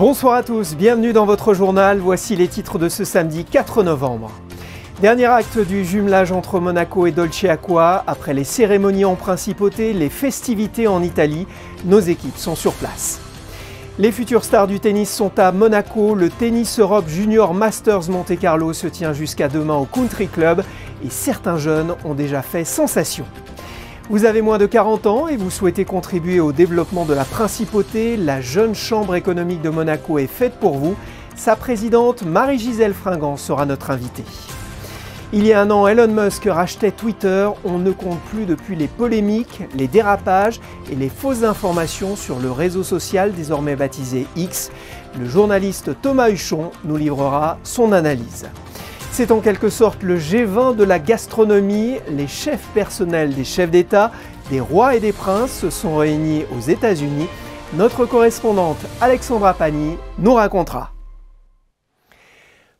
Bonsoir à tous, bienvenue dans votre journal. Voici les titres de ce samedi 4 novembre. Dernier acte du jumelage entre Monaco et Dolce Acqua. Après les cérémonies en principauté, les festivités en Italie, nos équipes sont sur place. Les futures stars du tennis sont à Monaco. Le Tennis Europe Junior Masters Monte Carlo se tient jusqu'à demain au Country Club et certains jeunes ont déjà fait sensation. Vous avez moins de 40 ans et vous souhaitez contribuer au développement de la principauté, la jeune chambre économique de Monaco est faite pour vous. Sa présidente, Marie-Gisèle Fringant, sera notre invitée. Il y a un an, Elon Musk rachetait Twitter. On ne compte plus depuis les polémiques, les dérapages et les fausses informations sur le réseau social désormais baptisé X. Le journaliste Thomas Huchon nous livrera son analyse. C'est en quelque sorte le G20 de la gastronomie. Les chefs personnels des chefs d'État, des rois et des princes se sont réunis aux États-Unis. Notre correspondante Alexandra Pagny nous racontera.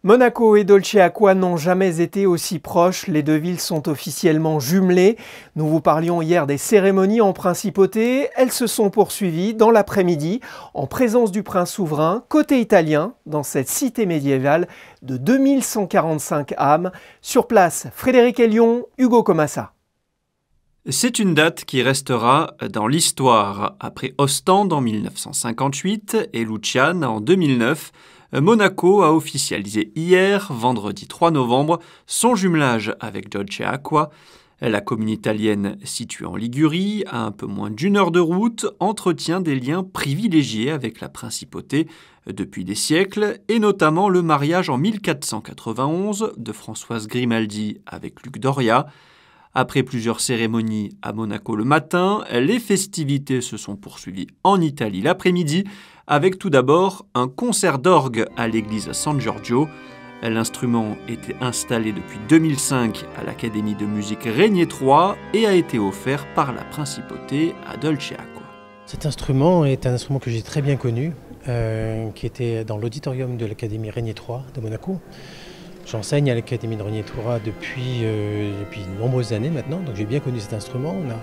Monaco et Dolce Acqua n'ont jamais été aussi proches. Les deux villes sont officiellement jumelées. Nous vous parlions hier des cérémonies en principauté. Elles se sont poursuivies dans l'après-midi en présence du prince souverain, côté italien, dans cette cité médiévale de 2145 âmes. Sur place, Frédéric Elion, Hugo Comassa. C'est une date qui restera dans l'histoire. Après Ostende en 1958 et Luciane en 2009, Monaco a officialisé hier, vendredi 3 novembre, son jumelage avec Dolce Acqua. La commune italienne, située en Ligurie, à un peu moins d'une heure de route, entretient des liens privilégiés avec la principauté depuis des siècles, et notamment le mariage en 1491 de Françoise Grimaldi avec Luc Doria. Après plusieurs cérémonies à Monaco le matin, les festivités se sont poursuivies en Italie l'après-midi, avec tout d'abord un concert d'orgue à l'église San Giorgio. L'instrument était installé depuis 2005 à l'Académie de musique Régnier III et a été offert par la principauté à Dolce Acqua. Cet instrument est un instrument que j'ai très bien connu, qui était dans l'auditorium de l'Académie Régnier III de Monaco. J'enseigne à l'Académie de Régnier III depuis de nombreuses années maintenant, donc j'ai bien connu cet instrument. On a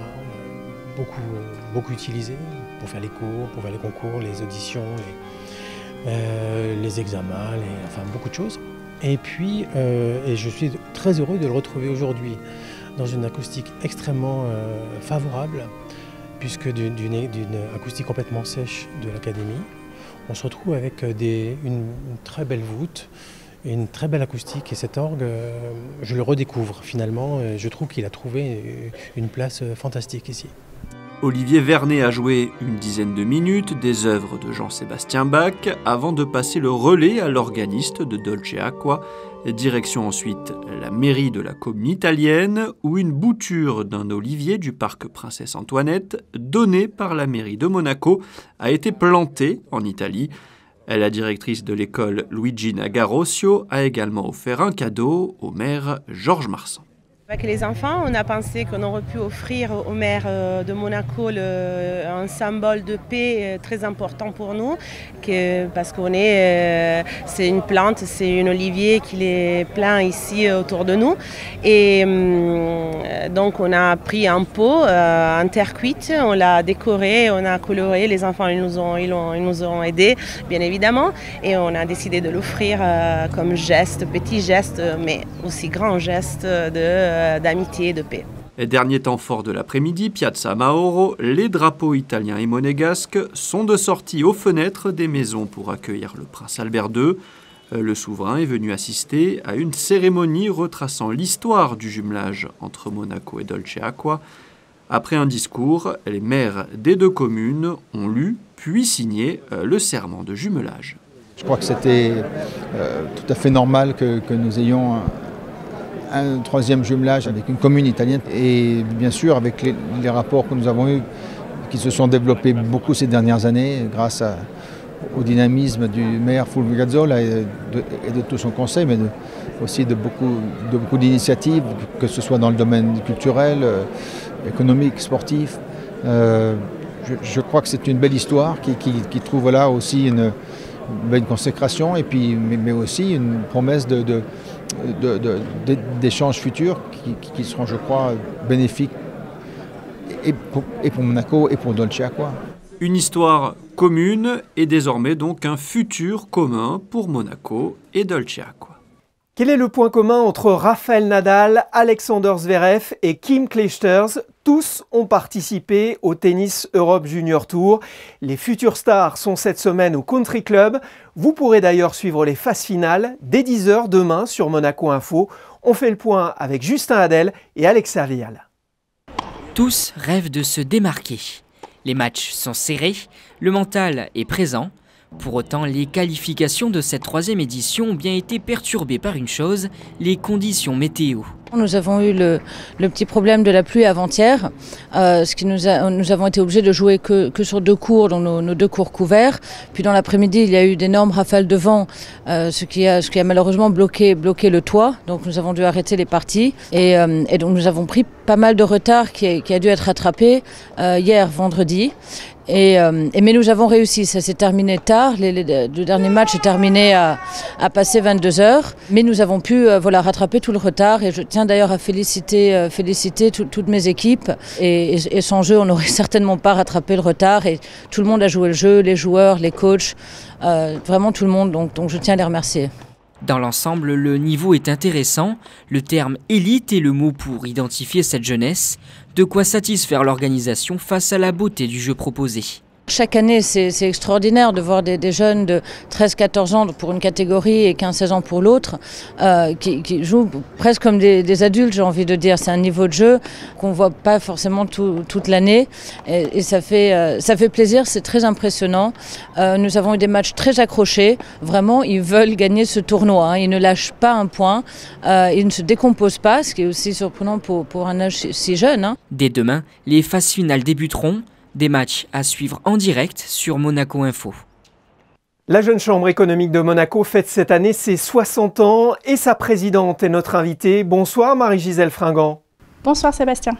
beaucoup utilisé pour faire les cours, pour faire les concours, les auditions, les examens, enfin beaucoup de choses. Et puis, et je suis très heureux de le retrouver aujourd'hui dans une acoustique extrêmement favorable, puisque d'une acoustique complètement sèche de l'Académie, on se retrouve avec une très belle voûte, une très belle acoustique, et cet orgue, je le redécouvre finalement. Je trouve qu'il a trouvé une place fantastique ici. Olivier Vernet a joué une dizaine de minutes des œuvres de Jean-Sébastien Bach avant de passer le relais à l'organiste de Dolce Acqua. Direction ensuite la mairie de la commune italienne où une bouture d'un olivier du parc Princesse Antoinette donné par la mairie de Monaco a été plantée en Italie. La directrice de l'école Luigina Garosio a également offert un cadeau au maire Georges Marsan. Avec les enfants, on a pensé qu'on aurait pu offrir au maire de Monaco un symbole de paix très important pour nous, parce qu'on c'est une plante, c'est un olivier qui est plein ici autour de nous. Et donc on a pris un pot en terre cuite, on l'a décoré, on a coloré, les enfants ils nous ont aidés bien évidemment, et on a décidé de l'offrir comme geste, petit geste, mais aussi grand geste d'amitié et de paix. Et dernier temps fort de l'après-midi, Piazza Mauro, les drapeaux italiens et monégasques sont de sortie aux fenêtres des maisons pour accueillir le prince Albert II. Le souverain est venu assister à une cérémonie retraçant l'histoire du jumelage entre Monaco et Dolce Acqua. Après un discours, les maires des deux communes ont lu puis signé le serment de jumelage. Je crois que c'était tout à fait normal que nous ayons un troisième jumelage avec une commune italienne et bien sûr avec les rapports que nous avons eus qui se sont développés beaucoup ces dernières années grâce au dynamisme du maire Fulvio Gazzola et de tout son conseil, mais aussi de beaucoup d'initiatives, que ce soit dans le domaine culturel, économique, sportif. Je crois que c'est une belle histoire qui trouve là aussi une consécration et puis, mais aussi une promesse d'échanges futurs qui seront, je crois, bénéfiques et pour Monaco et pour Dolce Acqua. Une histoire commune et désormais donc un futur commun pour Monaco et Dolce Acqua. Quel est le point commun entre Rafael Nadal, Alexander Zverev et Kim Clijsters? Tous ont participé au Tennis Europe Junior Tour. Les futures stars sont cette semaine au Country Club. Vous pourrez d'ailleurs suivre les phases finales dès 10 h demain sur Monaco Info. On fait le point avec Justin Hadel et Alexa Vial. Tous rêvent de se démarquer. Les matchs sont serrés, le mental est présent. Pour autant, les qualifications de cette 3e édition ont bien été perturbées par une chose, les conditions météo. Nous avons eu le petit problème de la pluie avant-hier, nous avons été obligés de jouer que sur 2 cours, donc nos 2 cours couverts. Puis dans l'après-midi, il y a eu d'énormes rafales de vent, ce qui a malheureusement bloqué le toit. Donc nous avons dû arrêter les parties et donc nous avons pris pas mal de retard qui a dû être rattrapé hier vendredi. Mais nous avons réussi, ça s'est terminé tard, le dernier match est terminé à passer 22 h, mais nous avons pu rattraper tout le retard et je tiens d'ailleurs à féliciter toutes mes équipes et sans eux on n'aurait certainement pas rattrapé le retard et tout le monde a joué le jeu, les joueurs, les coachs, vraiment tout le monde, donc je tiens à les remercier. Dans l'ensemble, le niveau est intéressant, le terme élite est le mot pour identifier cette jeunesse, de quoi satisfaire l'organisation face à la beauté du jeu proposé. Chaque année, c'est extraordinaire de voir des jeunes de 13-14 ans pour une catégorie et 15-16 ans pour l'autre, qui jouent presque comme des adultes, j'ai envie de dire. C'est un niveau de jeu qu'on ne voit pas forcément toute l'année et ça fait plaisir, c'est très impressionnant. Nous avons eu des matchs très accrochés. Vraiment, ils veulent gagner ce tournoi. Hein. Ils ne lâchent pas un point, ils ne se décomposent pas, ce qui est aussi surprenant pour un âge si jeune. Hein. Dès demain, les phases finales débuteront. Des matchs à suivre en direct sur Monaco Info. La Jeune Chambre économique de Monaco fête cette année ses 60 ans et sa présidente est notre invitée. Bonsoir Marie-Gisèle Fringant. Bonsoir Sébastien.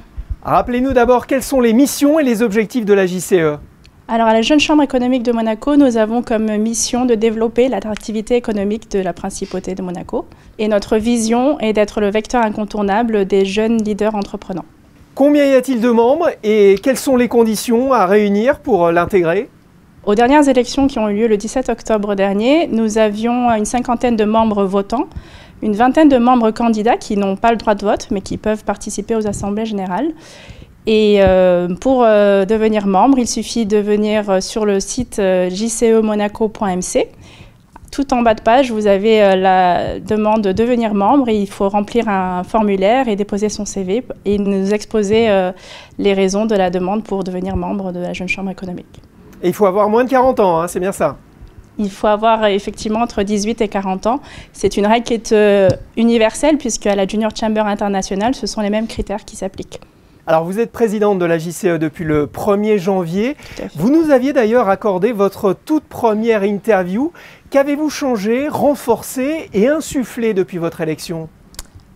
Rappelez-nous d'abord quelles sont les missions et les objectifs de la JCE. Alors à la Jeune Chambre économique de Monaco, nous avons comme mission de développer l'attractivité économique de la principauté de Monaco. Et notre vision est d'être le vecteur incontournable des jeunes leaders entreprenants. Combien y a-t-il de membres et quelles sont les conditions à réunir pour l'intégrer? Aux dernières élections qui ont eu lieu le 17 octobre dernier, nous avions une 50aine de membres votants, une 20aine de membres candidats qui n'ont pas le droit de vote mais qui peuvent participer aux assemblées générales. Et pour devenir membre, il suffit de venir sur le site jcemonaco.mc. Tout en bas de page, vous avez la demande de devenir membre et il faut remplir un formulaire et déposer son CV et nous exposer les raisons de la demande pour devenir membre de la Jeune Chambre économique. Et il faut avoir moins de 40 ans, hein, c'est bien ça? Il faut avoir effectivement entre 18 et 40 ans. C'est une règle qui est universelle puisque à la Junior Chamber International, ce sont les mêmes critères qui s'appliquent. Alors vous êtes présidente de la JCE depuis le 1er janvier. Vous nous aviez d'ailleurs accordé votre toute première interview. Qu'avez-vous changé, renforcé et insufflé depuis votre élection?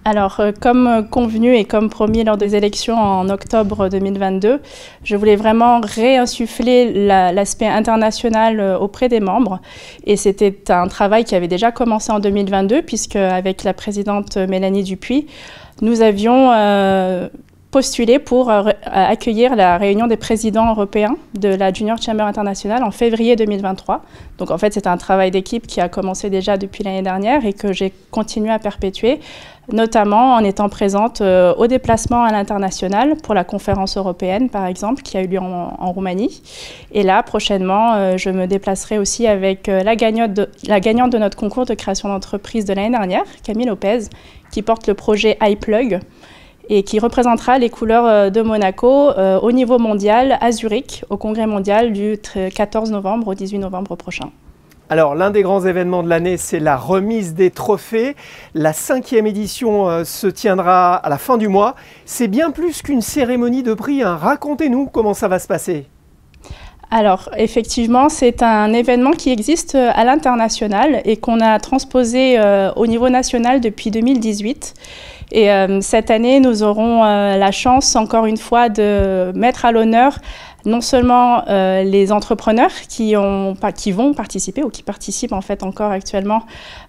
Alors, comme convenu et comme promis lors des élections en octobre 2022, je voulais vraiment réinsuffler l'aspect international auprès des membres. Et c'était un travail qui avait déjà commencé en 2022, puisque avec la présidente Mélanie Dupuis, nous avions postulé pour accueillir la réunion des présidents européens de la Junior Chamber International en février 2023. Donc en fait, c'est un travail d'équipe qui a commencé déjà depuis l'année dernière et que j'ai continué à perpétuer, notamment en étant présente au déplacement à l'international pour la conférence européenne, par exemple, qui a eu lieu en Roumanie. Et là, prochainement, je me déplacerai aussi avec la gagnante de notre concours de création d'entreprise de l'année dernière, Camille Lopez, qui porte le projet iPlug, et qui représentera les couleurs de Monaco au niveau mondial à Zurich, au congrès mondial du 14 novembre au 18 novembre prochain. Alors, l'un des grands événements de l'année, c'est la remise des trophées. La 5e édition se tiendra à la fin du mois. C'est bien plus qu'une cérémonie de prix, hein. Racontez-nous comment ça va se passer. Alors, effectivement, c'est un événement qui existe à l'international et qu'on a transposé au niveau national depuis 2018. Et cette année, nous aurons la chance, encore une fois, de mettre à l'honneur non seulement les entrepreneurs qui vont participer ou qui participent en fait encore actuellement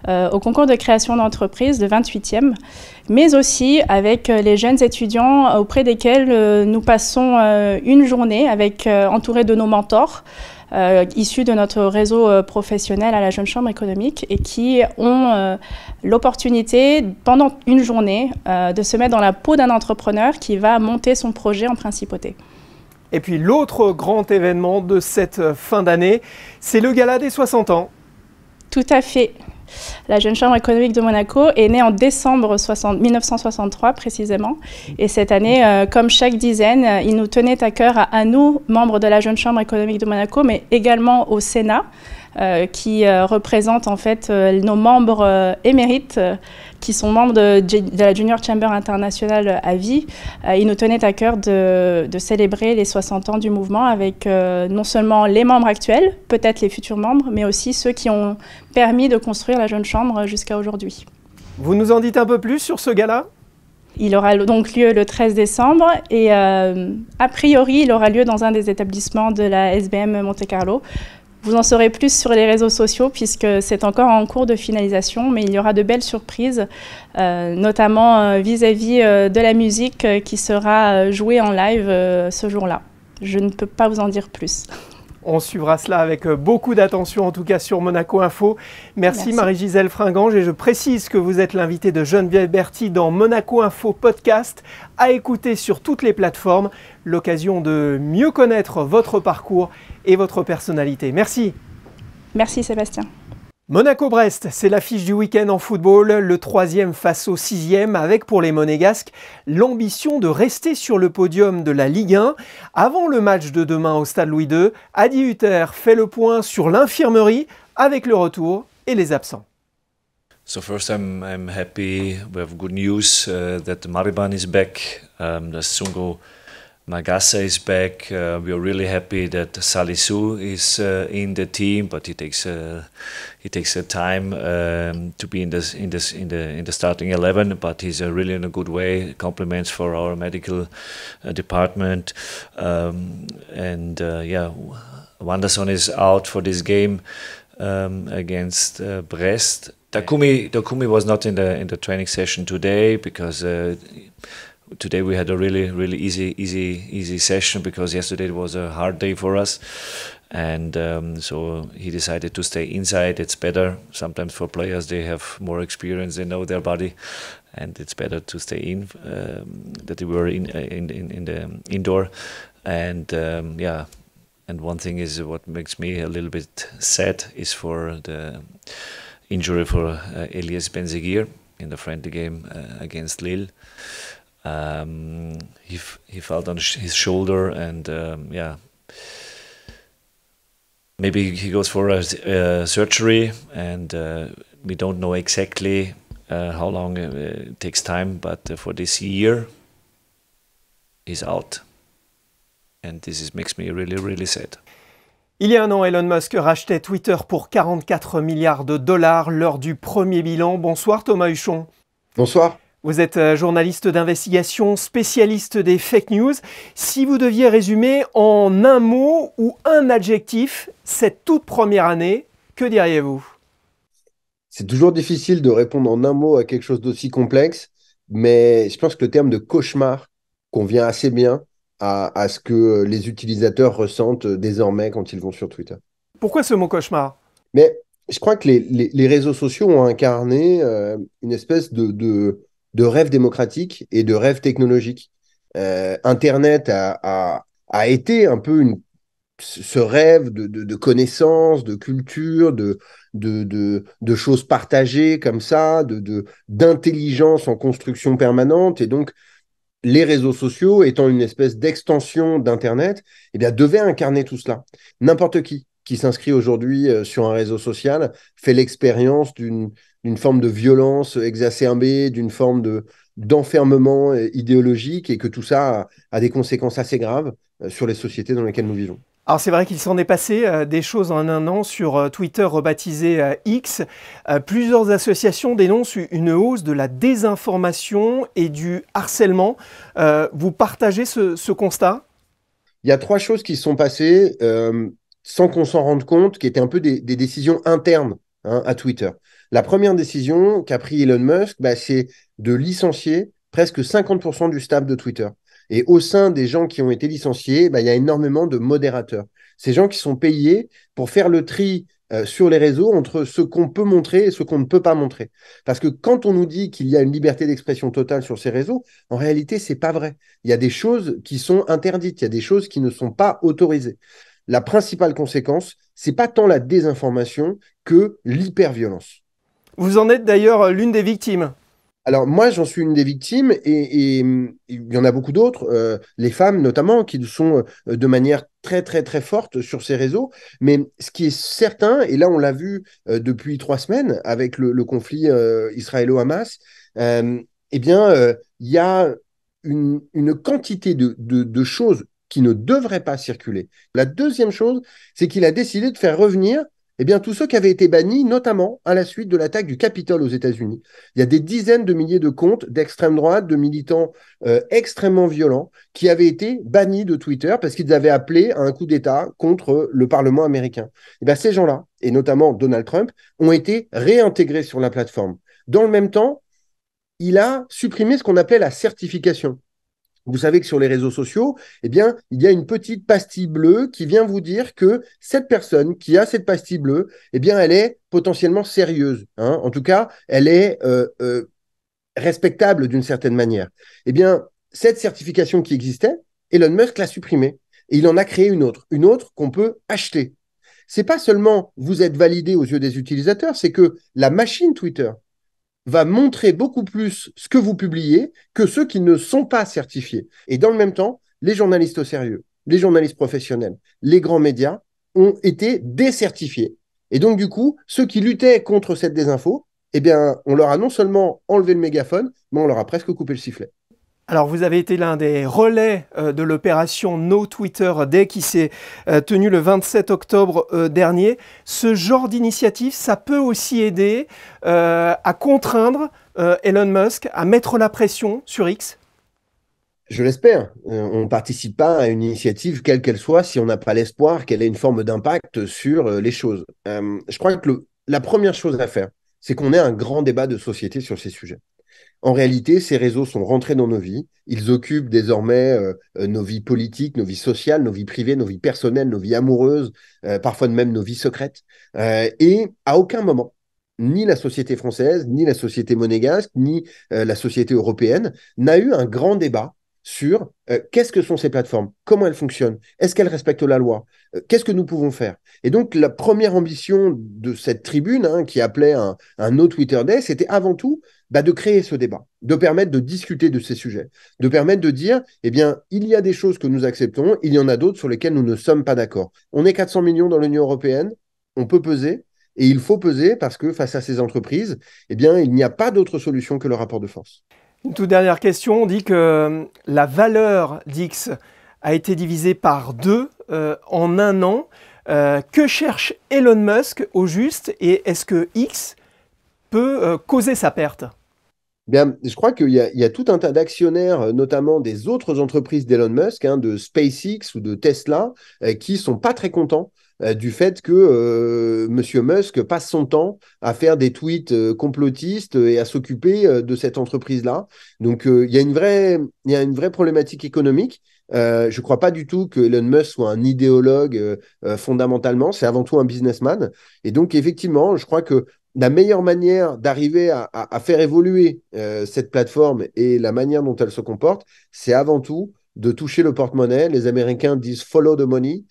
au concours de création d'entreprise, le 28e, mais aussi avec les jeunes étudiants auprès desquels nous passons une journée entourés de nos mentors, issus de notre réseau professionnel à la Jeune Chambre économique et qui ont l'opportunité pendant une journée de se mettre dans la peau d'un entrepreneur qui va monter son projet en principauté. Et puis l'autre grand événement de cette fin d'année, c'est le gala des 60 ans. Tout à fait. La Jeune Chambre économique de Monaco est née en décembre 1963 précisément. Et cette année, comme chaque dizaine, il nous tenait à cœur à nous, membres de la Jeune Chambre économique de Monaco, mais également au Sénat, qui représente en fait nos membres émérites, qui sont membres de la Junior Chamber International à vie. Il nous tenait à cœur de célébrer les 60 ans du mouvement avec non seulement les membres actuels, peut-être les futurs membres, mais aussi ceux qui ont permis de construire la Jeune Chambre jusqu'à aujourd'hui. Vous nous en dites un peu plus sur ce gala ? Il aura donc lieu le 13 décembre et a priori, il aura lieu dans un des établissements de la SBM Monte-Carlo. Vous en saurez plus sur les réseaux sociaux puisque c'est encore en cours de finalisation, mais il y aura de belles surprises, notamment vis-à-vis de la musique qui sera jouée en live ce jour-là. Je ne peux pas vous en dire plus. On suivra cela avec beaucoup d'attention, en tout cas sur Monaco Info. Merci. Marie-Gisèle Fringange. Et je précise que vous êtes l'invitée de Geneviève Berthy dans Monaco Info Podcast, à écouter sur toutes les plateformes. L'occasion de mieux connaître votre parcours et votre personnalité. Merci. Merci Sébastien. Monaco-Brest, c'est l'affiche du week-end en football, le 3e face au 6e, avec pour les Monégasques l'ambition de rester sur le podium de la Ligue 1. Avant le match de demain au Stade Louis II, Adi Hutter fait le point sur l'infirmerie avec le retour et les absents. So first I'm happy, we have good news that Mariban is back, that Sungo Magasa is back. We are really happy that Salisu is in the team, but he takes time to be in the starting 11. But he's really in a good way. Compliments for our medical department, yeah, Wanderson is out for this game against Brest. Takumi was not in the training session today because. Today we had a really easy session because yesterday it was a hard day for us, and so he decided to stay inside. It's better sometimes for players, they have more experience, they know their body, and it's better to stay in. That we were in the indoor, and yeah. And one thing is what makes me a little bit sad is for the injury for Elias Benzeguir in the friendly game against Lille. He felt on his shoulder, and yeah, maybe he goes for a surgery, and we don't know exactly how long it takes time, but for this year he's out, and this makes me really sad. Il y a un an, Elon Musk rachetait Twitter pour 44 milliards de dollars lors du premier bilan. Bonsoir Thomas Huchon. Bonsoir. Vous êtes journaliste d'investigation, spécialiste des fake news. Si vous deviez résumer en un mot ou un adjectif cette toute première année, que diriez-vous ? C'est toujours difficile de répondre en un mot à quelque chose d'aussi complexe, mais je pense que le terme de cauchemar convient assez bien à ce que les utilisateurs ressentent désormais quand ils vont sur Twitter. Pourquoi ce mot cauchemar ? Mais je crois que les réseaux sociaux ont incarné une espèce de rêve démocratique et de rêve technologique. Internet a été un peu ce rêve de connaissances, de culture, de choses partagées comme ça, d'intelligence en construction permanente. Et donc, les réseaux sociaux, étant une espèce d'extension d'Internet, eh bien, devaient incarner tout cela. N'importe qui s'inscrit aujourd'hui sur un réseau social fait l'expérience d'une forme de violence exacerbée, d'une forme d'enfermement idéologique, et que tout ça a des conséquences assez graves sur les sociétés dans lesquelles nous vivons. Alors c'est vrai qu'il s'en est passé des choses en un an sur Twitter rebaptisé X. Plusieurs associations dénoncent une hausse de la désinformation et du harcèlement. Vous partagez ce constat? Il y a 3 choses qui se sont passées sans qu'on s'en rende compte, qui étaient un peu des décisions internes à Twitter. La première décision qu'a pris Elon Musk, c'est de licencier presque 50% du staff de Twitter. Et au sein des gens qui ont été licenciés, il y a énormément de modérateurs. Ces gens qui sont payés pour faire le tri sur les réseaux entre ce qu'on peut montrer et ce qu'on ne peut pas montrer. Parce que quand on nous dit qu'il y a une liberté d'expression totale sur ces réseaux, en réalité, c'est pas vrai. Il y a des choses qui sont interdites, il y a des choses qui ne sont pas autorisées. La principale conséquence, c'est pas tant la désinformation que l'hyperviolence. Vous en êtes d'ailleurs l'une des victimes. Alors moi, j'en suis une des victimes et il y en a beaucoup d'autres, les femmes notamment, qui le sont de manière très très très forte sur ces réseaux. Mais ce qui est certain, et là on l'a vu depuis 3 semaines avec le conflit israélo-hamas, il y a une quantité de choses qui ne devraient pas circuler. La deuxième chose, c'est qu'il a décidé de faire revenir tous ceux qui avaient été bannis, notamment à la suite de l'attaque du Capitole aux États-Unis. Il y a des dizaines de milliers de comptes d'extrême droite, de militants extrêmement violents, qui avaient été bannis de Twitter parce qu'ils avaient appelé à un coup d'État contre le Parlement américain. Ces gens-là, et notamment Donald Trump, ont été réintégrés sur la plateforme. Dans le même temps, il a supprimé ce qu'on appelait la certification. Vous savez que sur les réseaux sociaux, il y a une petite pastille bleue qui vient vous dire que cette personne qui a cette pastille bleue, elle est potentiellement sérieuse. En tout cas, elle est respectable d'une certaine manière. Cette certification qui existait, Elon Musk l'a supprimée et il en a créé une autre qu'on peut acheter. C'est pas seulement vous êtes validé aux yeux des utilisateurs, c'est que la machine Twitter va montrer beaucoup plus ce que vous publiez que ceux qui ne sont pas certifiés. Et dans le même temps, les journalistes au sérieux, les journalistes professionnels, les grands médias ont été décertifiés. Et donc, du coup, ceux qui luttaient contre cette désinfo, on leur a non seulement enlevé le mégaphone, mais on leur a presque coupé le sifflet. Alors, vous avez été l'un des relais de l'opération No Twitter Day qui s'est tenue le 27 octobre dernier. Ce genre d'initiative, ça peut aussi aider à contraindre Elon Musk à mettre la pression sur X? Je l'espère. On ne participe pas à une initiative, quelle qu'elle soit, si on n'a pas l'espoir qu'elle ait une forme d'impact sur les choses. Je crois que la première chose à faire, c'est qu'on ait un grand débat de société sur ces sujets. En réalité, ces réseaux sont rentrés dans nos vies. Ils occupent désormais nos vies politiques, nos vies sociales, nos vies privées, nos vies personnelles, nos vies amoureuses, parfois même nos vies secrètes. Et à aucun moment, ni la société française, ni la société monégasque, ni la société européenne n'a eu un grand débat sur qu'est-ce que sont ces plateformes, comment elles fonctionnent, est-ce qu'elles respectent la loi, qu'est-ce que nous pouvons faire. Et donc, la première ambition de cette tribune, qui appelait un No Twitter Day, c'était avant tout de créer ce débat, de permettre de discuter de ces sujets, de permettre de dire, il y a des choses que nous acceptons, il y en a d'autres sur lesquelles nous ne sommes pas d'accord. On est 400 millions dans l'Union européenne, on peut peser, et il faut peser parce que face à ces entreprises, il n'y a pas d'autre solution que le rapport de force. Une toute dernière question, on dit que la valeur d'X a été divisée par 2 en un an. Que cherche Elon Musk au juste et est-ce que X peut causer sa perte? Je crois qu'il y a tout un tas d'actionnaires, notamment des autres entreprises d'Elon Musk, de SpaceX ou de Tesla, qui ne sont pas très contents du fait que M. Musk passe son temps à faire des tweets complotistes et à s'occuper de cette entreprise-là. Donc, il y a une vraie problématique économique. Je ne crois pas du tout que Elon Musk soit un idéologue fondamentalement. C'est avant tout un businessman. Et donc, effectivement, je crois que la meilleure manière d'arriver à faire évoluer cette plateforme et la manière dont elle se comporte, c'est avant tout de toucher le porte-monnaie. Les Américains disent « follow the money »,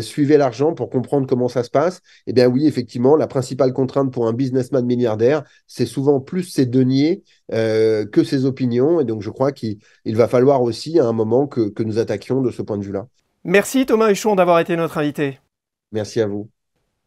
suivez l'argent pour comprendre comment ça se passe. Oui, effectivement, la principale contrainte pour un businessman milliardaire, c'est souvent plus ses deniers que ses opinions. Et donc, je crois qu'il va falloir aussi à un moment que nous attaquions de ce point de vue-là. Merci Thomas Huchon d'avoir été notre invité. Merci à vous.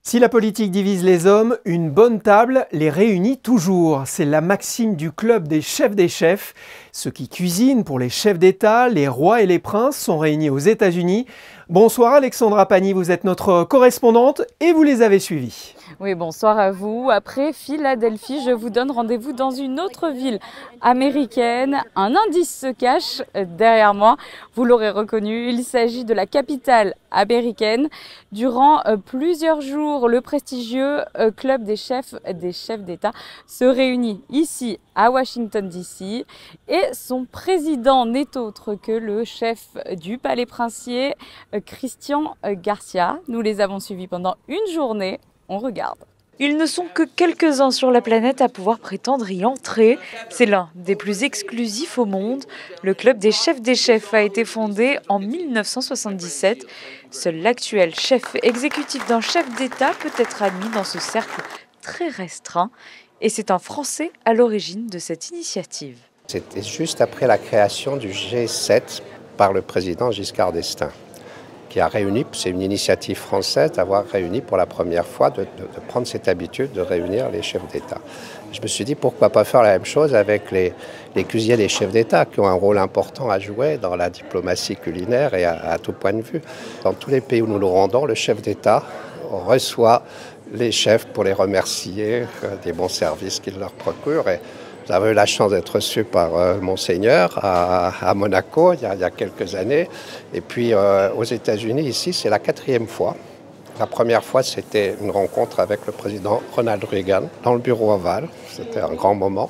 Si la politique divise les hommes, une bonne table les réunit toujours. C'est la maxime du club des chefs des chefs. Ceux qui cuisinent pour les chefs d'État, les rois et les princes sont réunis aux États-Unis. Bonsoir Alexandra Pani, vous êtes notre correspondante et vous les avez suivis. Oui, bonsoir à vous. Après Philadelphie, je vous donne rendez-vous dans une autre ville américaine. Un indice se cache derrière moi. Vous l'aurez reconnu, il s'agit de la capitale américaine. Durant plusieurs jours, le prestigieux club des chefs d'État se réunit ici à Washington DC et son président n'est autre que le chef du palais princier, Christian Garcia. Nous les avons suivis pendant une journée. On regarde. Ils ne sont que quelques-uns sur la planète à pouvoir prétendre y entrer. C'est l'un des plus exclusifs au monde. Le club des chefs a été fondé en 1977. Seul l'actuel chef exécutif d'un chef d'État peut être admis dans ce cercle très restreint. Et c'est un Français à l'origine de cette initiative. C'était juste après la création du G7 par le président Giscard d'Estaing, qui a réuni, c'est une initiative française d'avoir réuni pour la première fois, de prendre cette habitude de réunir les chefs d'État. Je me suis dit, pourquoi pas faire la même chose avec les cuisiniers des chefs d'État, qui ont un rôle important à jouer dans la diplomatie culinaire et à tout point de vue. Dans tous les pays où nous nous rendons, le chef d'État reçoit les chefs pour les remercier des bons services qu'ils leur procurent. Et j'avais eu la chance d'être reçu par Monseigneur à Monaco il y a quelques années. Et puis aux États-Unis, ici, c'est la 4e fois. La première fois, c'était une rencontre avec le président Ronald Reagan dans le bureau ovale. C'était un grand moment.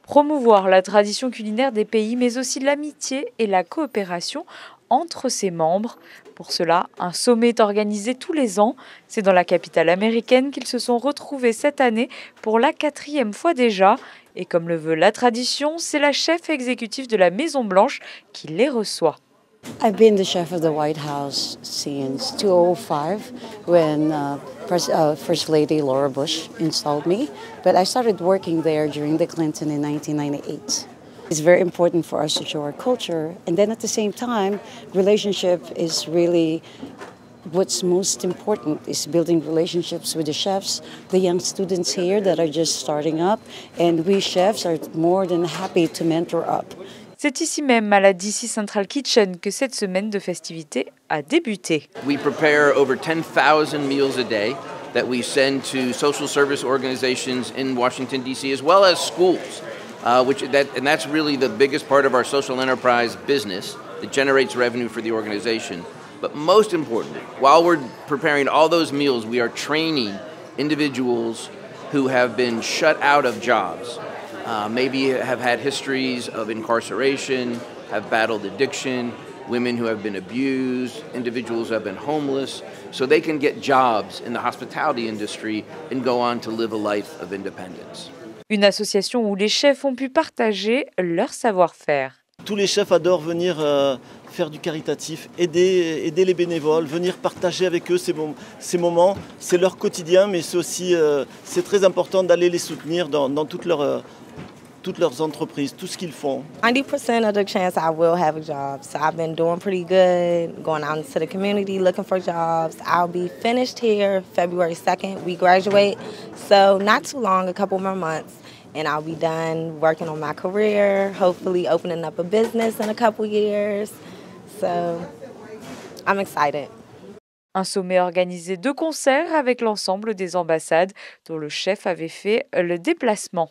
Promouvoir la tradition culinaire des pays, mais aussi l'amitié et la coopération entre ses membres. Pour cela, un sommet est organisé tous les ans. C'est dans la capitale américaine qu'ils se sont retrouvés cette année pour la 4e fois déjà. Et comme le veut la tradition, c'est la chef exécutive de la Maison Blanche qui les reçoit. I've been the chef of the White House since 2005 when First Lady Laura Bush installed me. But I started working there during the Clinton in 1998. It's very important for us to show our culture. And then at the same time, relationship is really what's most important, is building relationships with the chefs, the young students here that are just starting up. And we chefs are more than happy to mentor up. C'est ici même, à la DC Central Kitchen, que cette semaine de festivités a débuté. We prepare over 10,000 meals a day that we send to social service organizations in Washington, D.C., as well as schools. And that's really the biggest part of our social enterprise business that generates revenue for the organization. But most importantly, while we're preparing all those meals, we are training individuals who have been shut out of jobs, maybe have had histories of incarceration, have battled addiction, women who have been abused, individuals who have been homeless, so they can get jobs in the hospitality industry and go on to live a life of independence. Une association où les chefs ont pu partager leur savoir-faire. Tous les chefs adorent venir faire du caritatif, aider les bénévoles, venir partager avec eux ces moments. C'est leur quotidien, mais c'est aussi c'est très important d'aller les soutenir dans toutes leurs entreprises, tout ce qu'ils font. 90% of the chance I will have a job. So I've been doing pretty good, going out into the community, looking for jobs. I'll be finished here February 2nd. We graduate, so not too long, a couple more months. And I'll be done working on my career, hopefully opening up a business in a couple years. So I'm excited. Un sommet organisé de concert avec l'ensemble des ambassades dont le chef avait fait le déplacement.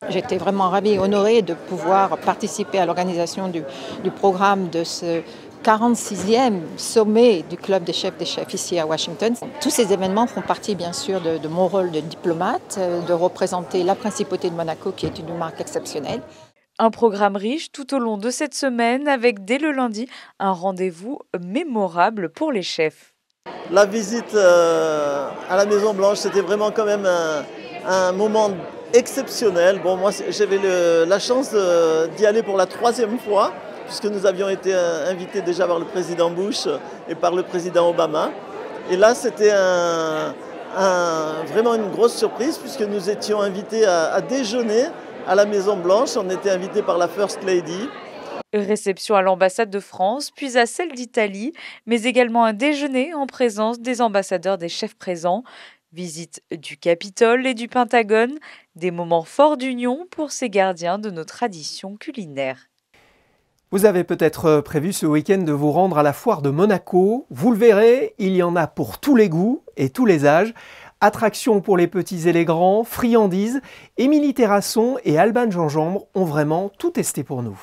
J'étais vraiment ravie et honorée de pouvoir participer à l'organisation du programme de ce 46e sommet du Club des chefs ici à Washington. Tous ces événements font partie bien sûr de mon rôle de diplomate, de représenter la principauté de Monaco qui est une marque exceptionnelle. Un programme riche tout au long de cette semaine avec dès le lundi un rendez-vous mémorable pour les chefs. La visite à la Maison Blanche, c'était vraiment quand même un moment exceptionnel. Bon, moi j'avais la chance d'y aller pour la 3e fois, puisque nous avions été invités déjà par le président Bush et par le président Obama. Et là, c'était vraiment une grosse surprise, puisque nous étions invités à déjeuner à la Maison Blanche. On était invités par la First Lady. Réception à l'ambassade de France, puis à celle d'Italie, mais également un déjeuner en présence des ambassadeurs des chefs présents. Visite du Capitole et du Pentagone, des moments forts d'union pour ces gardiens de nos traditions culinaires. Vous avez peut-être prévu ce week-end de vous rendre à la foire de Monaco. Vous le verrez, il y en a pour tous les goûts et tous les âges. Attractions pour les petits et les grands, friandises. Émilie Terrasson et Alban Gingembre ont vraiment tout testé pour nous.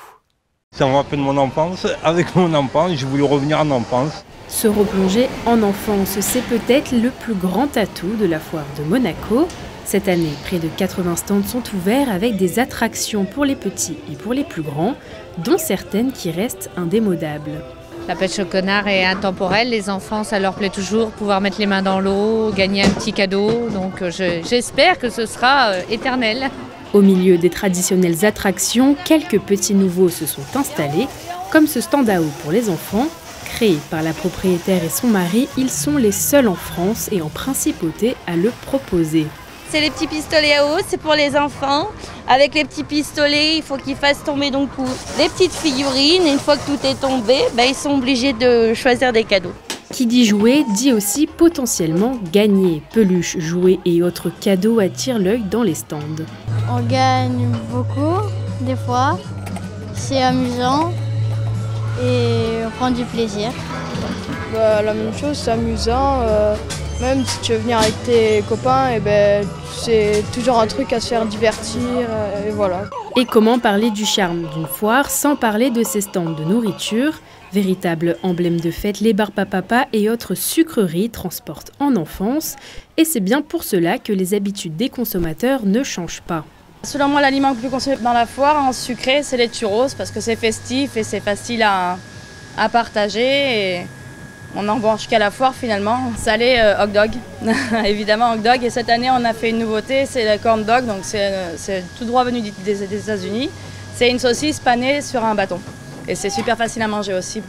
Ça me rappelle mon enfance. Avec mon enfance, je voulais revenir en enfance. Se replonger en enfance, c'est peut-être le plus grand atout de la foire de Monaco. Cette année, près de 80 stands sont ouverts avec des attractions pour les petits et pour les plus grands, dont certaines qui restent indémodables. La pêche au canard est intemporelle, les enfants ça leur plaît toujours, pouvoir mettre les mains dans l'eau, gagner un petit cadeau, donc j'espère que ce sera éternel. Au milieu des traditionnelles attractions, quelques petits nouveaux se sont installés, comme ce stand à eau pour les enfants. Créé par la propriétaire et son mari, ils sont les seuls en France et en principauté à le proposer. C'est les petits pistolets à eau, c'est pour les enfants. Avec les petits pistolets, il faut qu'ils fassent tomber donc des petites figurines. Une fois que tout est tombé, ils sont obligés de choisir des cadeaux. Qui dit jouer dit aussi potentiellement gagner. Peluches, jouets et autres cadeaux attirent l'œil dans les stands. On gagne beaucoup, des fois. C'est amusant et on prend du plaisir. La même chose, c'est amusant. Même si tu veux venir avec tes copains, c'est toujours un truc à se faire divertir. Et voilà. Et comment parler du charme d'une foire sans parler de ses stands de nourriture? Véritable emblème de fête, les Barpapapa et autres sucreries transportent en enfance. Et c'est bien pour cela que les habitudes des consommateurs ne changent pas. Selon moi, l'aliment le plus consommé dans la foire en sucré, c'est les churros parce que c'est festif et c'est facile à partager. Et on n'en mange qu'à la foire finalement. Salé, hot dog, évidemment hot dog. Et cette année, on a fait une nouveauté, c'est le corn dog, donc c'est tout droit venu des États-Unis. C'est une saucisse panée sur un bâton. Et c'est super facile à manger aussi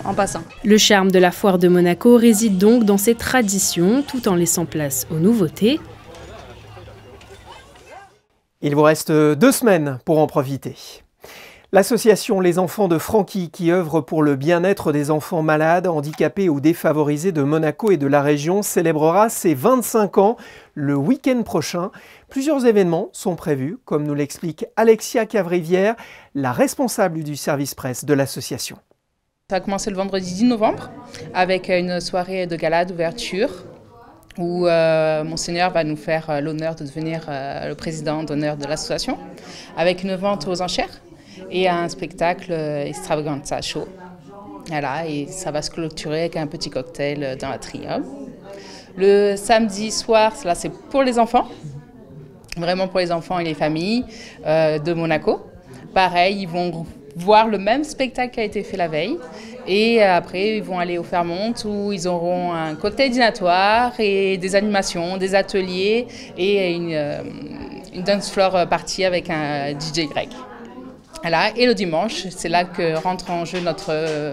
en passant. Le charme de la foire de Monaco réside donc dans ses traditions, tout en laissant place aux nouveautés. Il vous reste 2 semaines pour en profiter. L'association Les Enfants de Francky, qui œuvre pour le bien-être des enfants malades, handicapés ou défavorisés de Monaco et de la région, célébrera ses 25 ans le week-end prochain. Plusieurs événements sont prévus, comme nous l'explique Alexia Cavrivière, la responsable du service presse de l'association. Ça va commencer le vendredi 10 novembre avec une soirée de gala d'ouverture où Monseigneur va nous faire l'honneur de devenir le président d'honneur de l'association, avec une vente aux enchères et un spectacle extravaganza show. Voilà, et ça va se clôturer avec un petit cocktail dans l'atrium. Le samedi soir, là c'est pour les enfants, vraiment pour les enfants et les familles de Monaco. Pareil, ils vont voir le même spectacle qui a été fait la veille. Et après, ils vont aller au Fairmont où ils auront un cocktail dînatoire et des animations, des ateliers et une dance floor party avec un DJ grec. Voilà. Et le dimanche, c'est là que rentre en jeu notre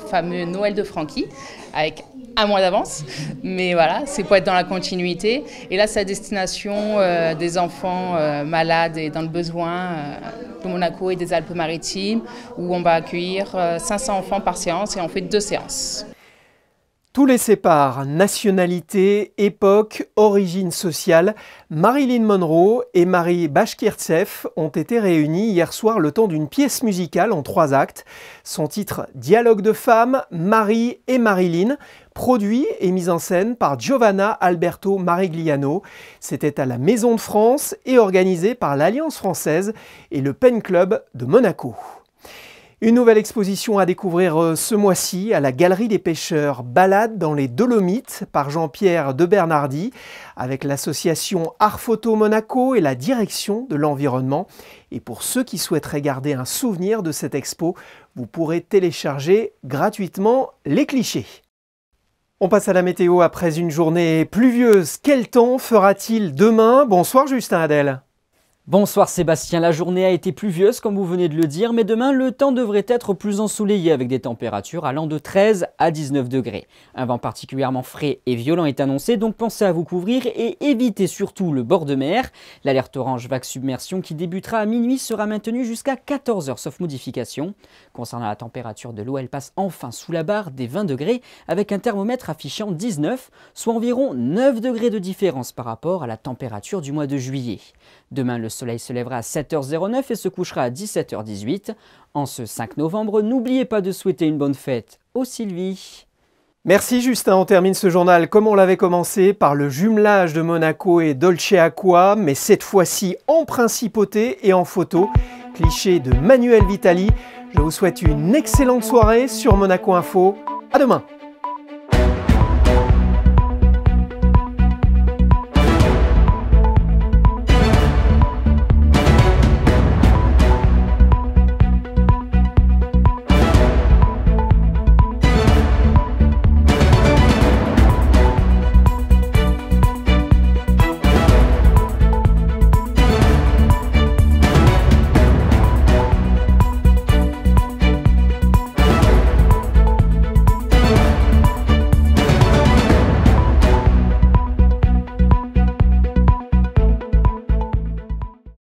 fameux Noël de Francky avec un mois d'avance. Mais voilà, c'est pour être dans la continuité. Et là, c'est à destination des enfants malades et dans le besoin de Monaco et des Alpes-Maritimes, où on va accueillir 500 enfants par séance et on fait 2 séances. Tous les séparent, nationalité, époque, origine sociale. Marilyn Monroe et Marie Bashkirtseff ont été réunies hier soir le temps d'une pièce musicale en 3 actes. Son titre « Dialogue de femmes, Marie et Marilyn », produit et mis en scène par Giovanna Alberto Marigliano. C'était à la Maison de France et organisé par l'Alliance française et le Pen Club de Monaco. Une nouvelle exposition à découvrir ce mois-ci à la Galerie des Pêcheurs, Balade dans les Dolomites par Jean-Pierre de Bernardi avec l'association Art Photo Monaco et la direction de l'environnement. Et pour ceux qui souhaiteraient garder un souvenir de cette expo, vous pourrez télécharger gratuitement les clichés. On passe à la météo après une journée pluvieuse. Quel temps fera-t-il demain? Bonsoir Justin Adel. Bonsoir Sébastien, la journée a été pluvieuse comme vous venez de le dire, mais demain le temps devrait être plus ensoleillé avec des températures allant de 13 à 19 degrés. Un vent particulièrement frais et violent est annoncé, donc pensez à vous couvrir et évitez surtout le bord de mer. L'alerte orange vague submersion qui débutera à minuit sera maintenue jusqu'à 14 h sauf modification. Concernant la température de l'eau, elle passe enfin sous la barre des 20 degrés avec un thermomètre affichant 19, soit environ 9 degrés de différence par rapport à la température du mois de juillet. Demain, le soleil se lèvera à 7 h 09 et se couchera à 17 h 18. En ce 5 novembre, n'oubliez pas de souhaiter une bonne fête aux Sylvie. Merci Justin, on termine ce journal comme on l'avait commencé par le jumelage de Monaco et Dolce Acqua, mais cette fois-ci en principauté et en photo. Cliché de Manuel Vitali. Je vous souhaite une excellente soirée sur Monaco Info. À demain.